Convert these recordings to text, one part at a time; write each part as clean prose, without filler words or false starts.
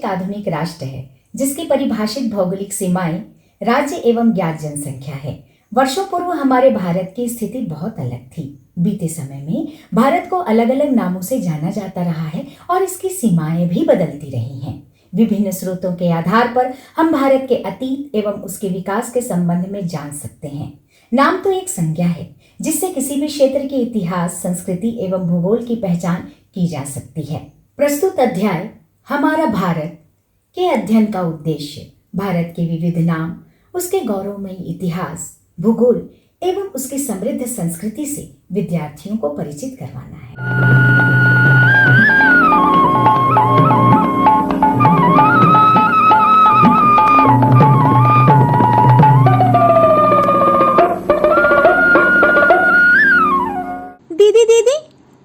एक आधुनिक राष्ट्र है जिसकी परिभाषित भौगोलिक सीमाएं राज्य एवं ज्ञात जनसंख्या है। वर्षों पूर्व हमारे भारत की स्थिति बहुत अलग थी। बीते समय में भारत को अलग अलग नामों से जाना जाता रहा है और इसकी सीमाएं भी बदलती रही हैं। विभिन्न स्रोतों के आधार पर हम भारत के अतीत एवं उसके विकास के संबंध में जान सकते हैं। नाम तो एक संज्ञा है जिससे किसी भी क्षेत्र के इतिहास, संस्कृति एवं भूगोल की पहचान की जा सकती है। प्रस्तुत अध्याय हमारा भारत के अध्ययन का उद्देश्य भारत के विविध नाम, उसके गौरवमयी इतिहास, भूगोल एवं उसकी समृद्ध संस्कृति से विद्यार्थियों को परिचित करवाना है। दीदी,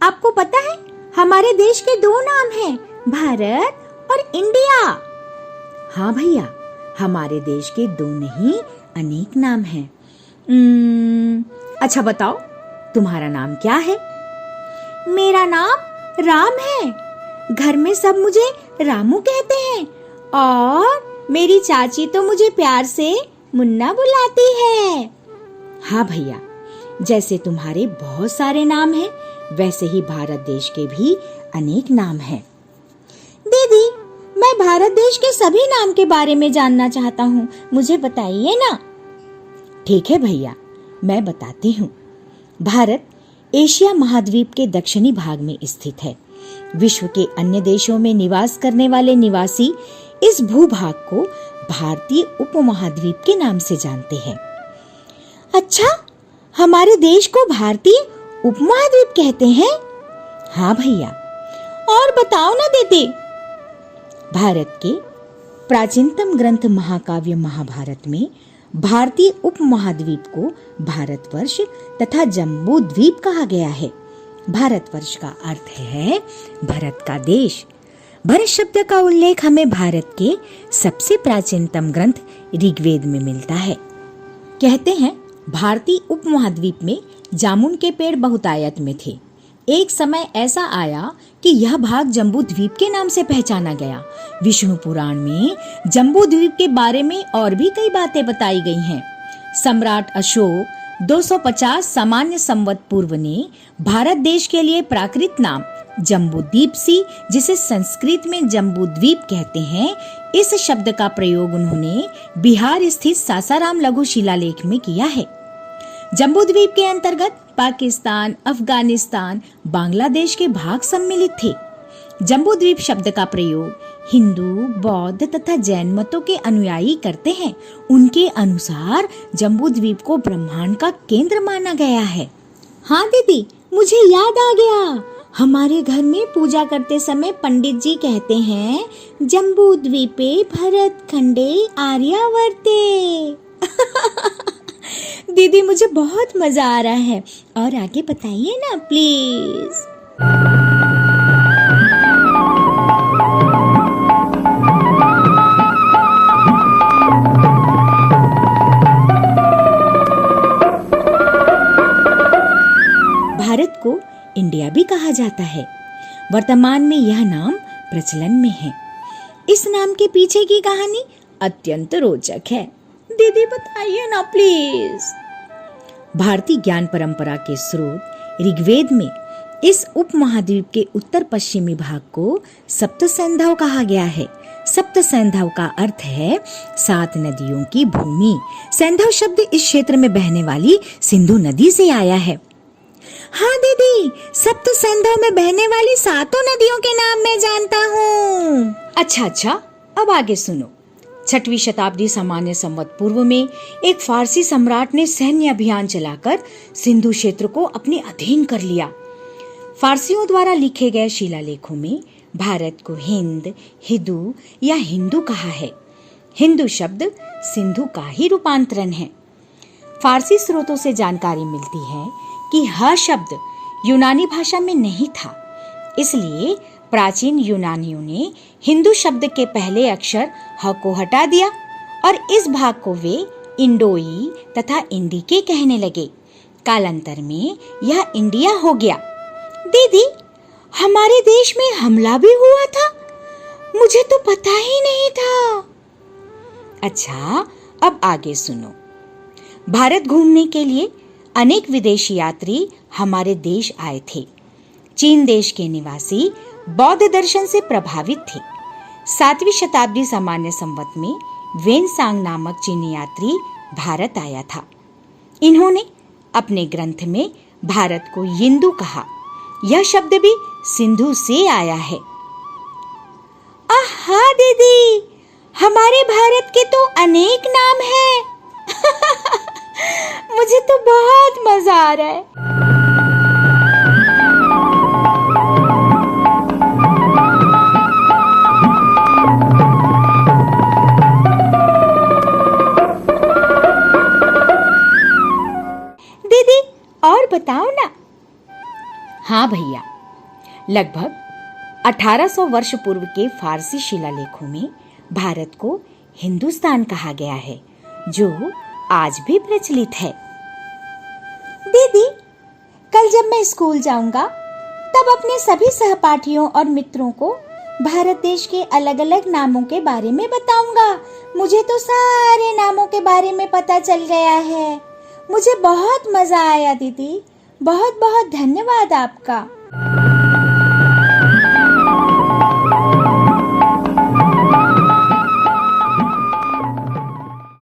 आपको पता है हमारे देश के दो नाम हैं, भारत और इंडिया। हाँ भैया, हमारे देश के दो नहीं अनेक नाम हैं। अच्छा बताओ, तुम्हारा नाम क्या है? मेरा नाम राम है। घर में सब मुझे रामू कहते हैं और मेरी चाची तो मुझे प्यार से मुन्ना बुलाती है। हाँ भैया, जैसे तुम्हारे बहुत सारे नाम हैं, वैसे ही भारत देश के भी अनेक नाम हैं। दीदी, मैं भारत देश के सभी नाम के बारे में जानना चाहता हूँ, मुझे बताइए ना। ठीक है भैया, मैं बताती हूँ। भारत एशिया महाद्वीप के दक्षिणी भाग में स्थित है। विश्व के अन्य देशों में निवास करने वाले निवासी इस भूभाग को भारतीय उपमहाद्वीप के नाम से जानते हैं। अच्छा, हमारे देश को भारतीय उपमहाद्वीप कहते हैं? हाँ भैया। और बताओ ना दीदी। भारत के प्राचीनतम ग्रंथ महाकाव्य महाभारत में भारतीय उपमहाद्वीप को भारतवर्ष तथा जम्बू द्वीप कहा गया है। भारतवर्ष का अर्थ है भरत का देश। भरत शब्द का उल्लेख हमें भारत के सबसे प्राचीनतम ग्रंथ ऋग्वेद में मिलता है। कहते हैं भारतीय उपमहाद्वीप में जामुन के पेड़ बहुतायत में थे। एक समय ऐसा आया कि यह भाग जम्बू द्वीप के नाम से पहचाना गया। विष्णु पुराण में जम्बू द्वीप के बारे में और भी कई बातें बताई गई हैं। सम्राट अशोक 250 सामान्य संवत पूर्व ने भारत देश के लिए प्राकृत नाम जम्बूद्वीप सी, जिसे संस्कृत में जम्बू द्वीप कहते हैं, इस शब्द का प्रयोग उन्होंने बिहार स्थित सासाराम लघु शिलालेख में किया है। जम्बूद्वीप के अंतर्गत पाकिस्तान, अफगानिस्तान, बांग्लादेश के भाग सम्मिलित थे। जम्बूद्वीप शब्द का प्रयोग हिंदू, बौद्ध तथा जैन मतों के अनुयायी करते हैं। उनके अनुसार जम्बूद्वीप को ब्रह्मांड का केंद्र माना गया है। हाँ दीदी, मुझे याद आ गया। हमारे घर में पूजा करते समय पंडित जी कहते हैं, जम्बूद्वीपे भरत खंडे आर्यावर्ते। दीदी, मुझे बहुत मजा आ रहा है। और आगे बताइए ना प्लीज। भारत को इंडिया भी कहा जाता है। वर्तमान में यह नाम प्रचलन में है। इस नाम के पीछे की कहानी अत्यंत रोचक है। दीदी बताइए ना प्लीज। भारतीय ज्ञान परंपरा के स्रोत ऋग्वेद में इस उपमहाद्वीप के उत्तर पश्चिमी भाग को सप्त सैंधव कहा गया है। सप्त सैंधव का अर्थ है 7 नदियों की भूमि। सैंधव शब्द इस क्षेत्र में बहने वाली सिंधु नदी से आया है। हाँ दीदी, सप्त सैंधव में बहने वाली 7 नदियों के नाम मैं जानता हूँ। अच्छा, अब आगे सुनो। 6वीं शताब्दी सामान्य संवत पूर्व में एक फारसी सम्राट ने सैन्य अभियान चलाकर सिंधु क्षेत्र को अपने अधीन कर लिया। फारसियों द्वारा लिखे गए शिलालेखों में भारत को हिंद, हिदू या हिंदू कहा है। हिंदू शब्द सिंधु का ही रूपांतरण है। फारसी स्रोतों से जानकारी मिलती है कि ह शब्द यूनानी भाषा में नहीं था, इसलिए प्राचीन यूनानियों ने हिंदू शब्द के पहले अक्षर ह को हटा दिया और इस भाग को वे इंडोई तथा इंडिके कहने लगे। कालांतर में यह इंडिया हो गया। दीदी, हमारे देश में हमला भी हुआ था। मुझे तो पता ही नहीं था। अच्छा, अब आगे सुनो। भारत घूमने के लिए अनेक विदेशी यात्री हमारे देश आए थे। चीन देश के निवासी बौद्ध दर्शन से प्रभावित थे। 7वीं शताब्दी सामान्य संवत में वेनसांग नामक चीनी यात्री भारत आया था। इन्होंने अपने ग्रंथ में भारत को यिंदु कहा। यह शब्द भी सिंधु से आया है। आहा दीदी, हमारे भारत के तो अनेक नाम हैं। मुझे तो बहुत मजा आ रहा है। दीदी, और बताओ ना। हाँ भैया, लगभग 1800 वर्ष पूर्व के फारसी शिलालेखों में भारत को हिंदुस्तान कहा गया है, जो आज भी प्रचलित है। दीदी, कल जब मैं स्कूल जाऊंगा तब अपने सभी सहपाठियों और मित्रों को भारत देश के अलग अलग नामों के बारे में बताऊंगा। मुझे तो सारे नामों के बारे में पता चल गया है। मुझे बहुत मजा आया दीदी। बहुत बहुत धन्यवाद आपका।